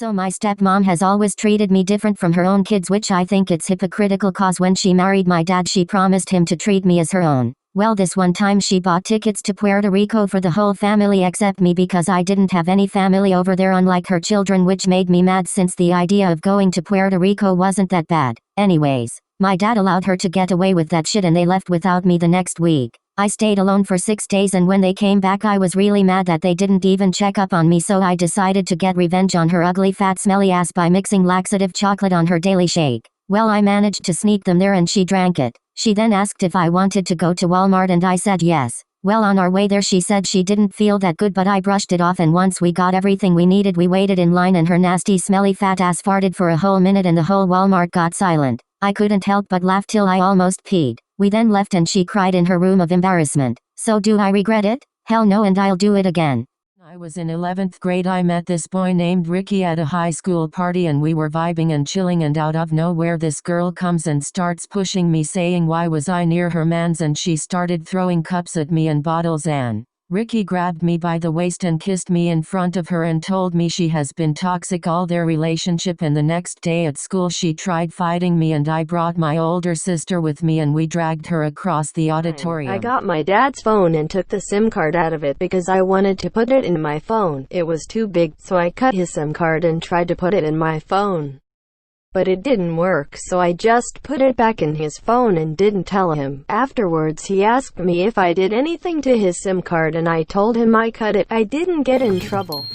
So my stepmom has always treated me different from her own kids, which I think it's hypocritical, cause when she married my dad she promised him to treat me as her own. Well, this one time she bought tickets to Puerto Rico for the whole family except me because I didn't have any family over there unlike her children, which made me mad since the idea of going to Puerto Rico wasn't that bad. Anyways, my dad allowed her to get away with that shit and they left without me the next week. I stayed alone for 6 days and when they came back I was really mad that they didn't even check up on me, so I decided to get revenge on her ugly fat smelly ass by mixing laxative chocolate on her daily shake. Well, I managed to sneak them there and she drank it. She then asked if I wanted to go to Walmart and I said yes. Well, on our way there she said she didn't feel that good, but I brushed it off, and once we got everything we needed we waited in line and her nasty smelly fat ass farted for a whole minute and the whole Walmart got silent. I couldn't help but laugh till I almost peed. We then left and she cried in her room of embarrassment. So do I regret it? Hell no, and I'll do it again. I was in 11th grade. I met this boy named Ricky at a high school party and we were vibing and chilling, and out of nowhere this girl comes and starts pushing me, saying why was I near her mans, and she started throwing cups at me and bottles, and Ricky grabbed me by the waist and kissed me in front of her and told me she has been toxic all their relationship, and the next day at school she tried fighting me and I brought my older sister with me and we dragged her across the auditorium. I got my dad's phone and took the SIM card out of it because I wanted to put it in my phone. It was too big, so I cut his SIM card and tried to put it in my phone. But it didn't work, so I just put it back in his phone and didn't tell him. Afterwards he asked me if I did anything to his SIM card and I told him I cut it. I didn't get in trouble.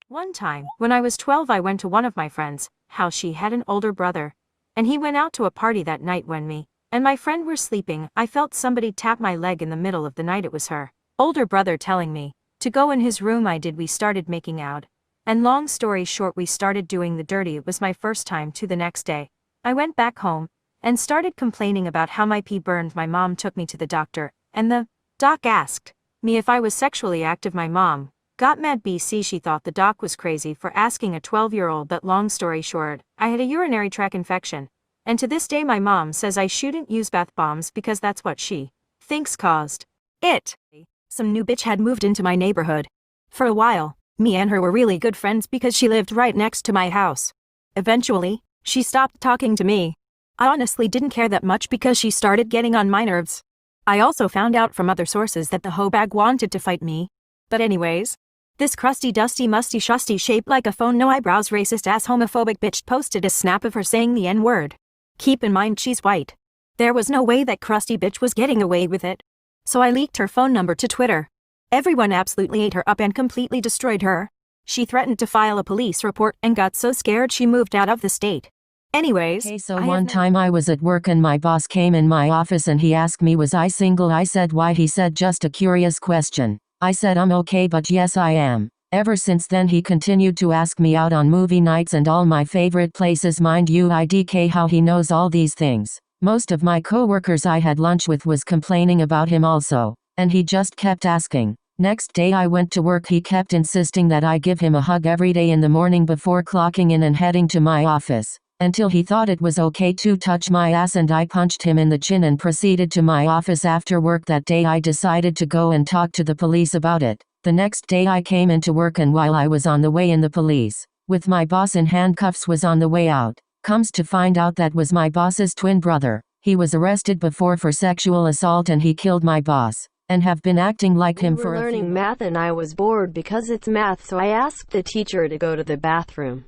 One time, when I was 12, I went to one of my friends' house. She had an older brother, and he went out to a party that night. When me and my friend were sleeping, I felt somebody tap my leg in the middle of the night. It was her older brother telling me to go in his room. I did. We started making out, and long story short, we started doing the dirty. It was my first time too. The next day, I went back home and started complaining about how my pee burned. My mom took me to the doctor, and the doc asked me if I was sexually active. My mom got mad. She thought the doc was crazy for asking a 12-year-old, but long story short, I had a urinary tract infection. And to this day my mom says I shouldn't use bath bombs because that's what she thinks caused it. Some new bitch had moved into my neighborhood. For a while, me and her were really good friends because she lived right next to my house. Eventually, she stopped talking to me. I honestly didn't care that much because she started getting on my nerves. I also found out from other sources that the hoe bag wanted to fight me. But anyways, this crusty, dusty, musty, shusty, shaped like a phone, no eyebrows, racist ass homophobic bitch posted a snap of her saying the N-word. Keep in mind she's white. There was no way that crusty bitch was getting away with it. So I leaked her phone number to Twitter. Everyone absolutely ate her up and completely destroyed her. She threatened to file a police report and got so scared she moved out of the state. Anyways, okay, so one time I was at work and my boss came in my office and he asked me was I single. I said why. He said just a curious question. I said I'm okay, but yes I am. Ever since then he continued to ask me out on movie nights and all my favorite places. Mind you, IDK how he knows all these things. Most of my coworkers I had lunch with was complaining about him also, and he just kept asking. Next day I went to work. He kept insisting that I give him a hug every day in the morning before clocking in and heading to my office, until he thought it was okay to touch my ass, and I punched him in the chin and proceeded to my office. After work that day I decided to go and talk to the police about it. The next day I came into work, and while I was on the way in, the police, with my boss in handcuffs, was on the way out. Comes to find out that was my boss's twin brother. He was arrested before for sexual assault and he killed my boss, and have been acting like him for a few learning math and I was bored because it's math, so I asked the teacher to go to the bathroom.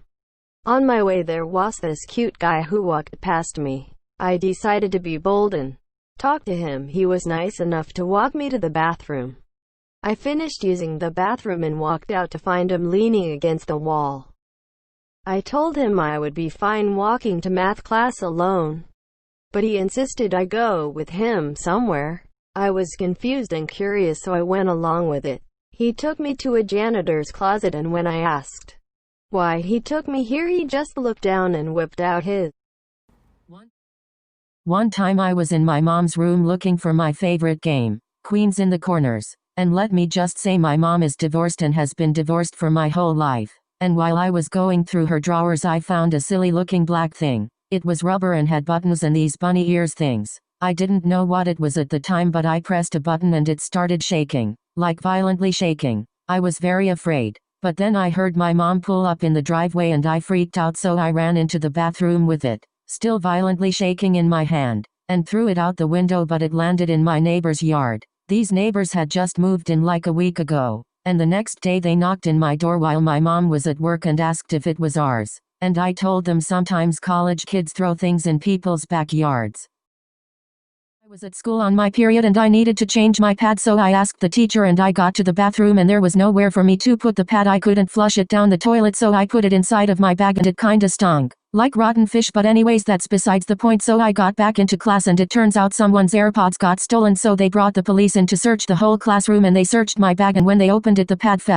On my way there was this cute guy who walked past me. I decided to be bold and talk to him. He was nice enough to walk me to the bathroom. I finished using the bathroom and walked out to find him leaning against the wall. I told him I would be fine walking to math class alone, but he insisted I go with him somewhere. I was confused and curious, so I went along with it. He took me to a janitor's closet, and when I asked why he took me here, he just looked down and whipped out his. One time I was in my mom's room looking for my favorite game, Queens in the Corners. And let me just say, my mom is divorced and has been divorced for my whole life. And while I was going through her drawers, I found a silly looking black thing. It was rubber and had buttons and these bunny ears things. I didn't know what it was at the time, but I pressed a button and it started shaking, like violently shaking. I was very afraid. But then I heard my mom pull up in the driveway and I freaked out, so I ran into the bathroom with it, still violently shaking in my hand, and threw it out the window, but it landed in my neighbor's yard. These neighbors had just moved in like a week ago, and the next day they knocked in my door while my mom was at work and asked if it was ours. And I told them sometimes college kids throw things in people's backyards. I was at school on my period and I needed to change my pad, so I asked the teacher, and I got to the bathroom and there was nowhere for me to put the pad. I couldn't flush it down the toilet, so I put it inside of my bag and it kinda stunk like rotten fish, but anyways, that's besides the point. So I got back into class and it turns out someone's AirPods got stolen, so they brought the police in to search the whole classroom and they searched my bag, and when they opened it, the pad fell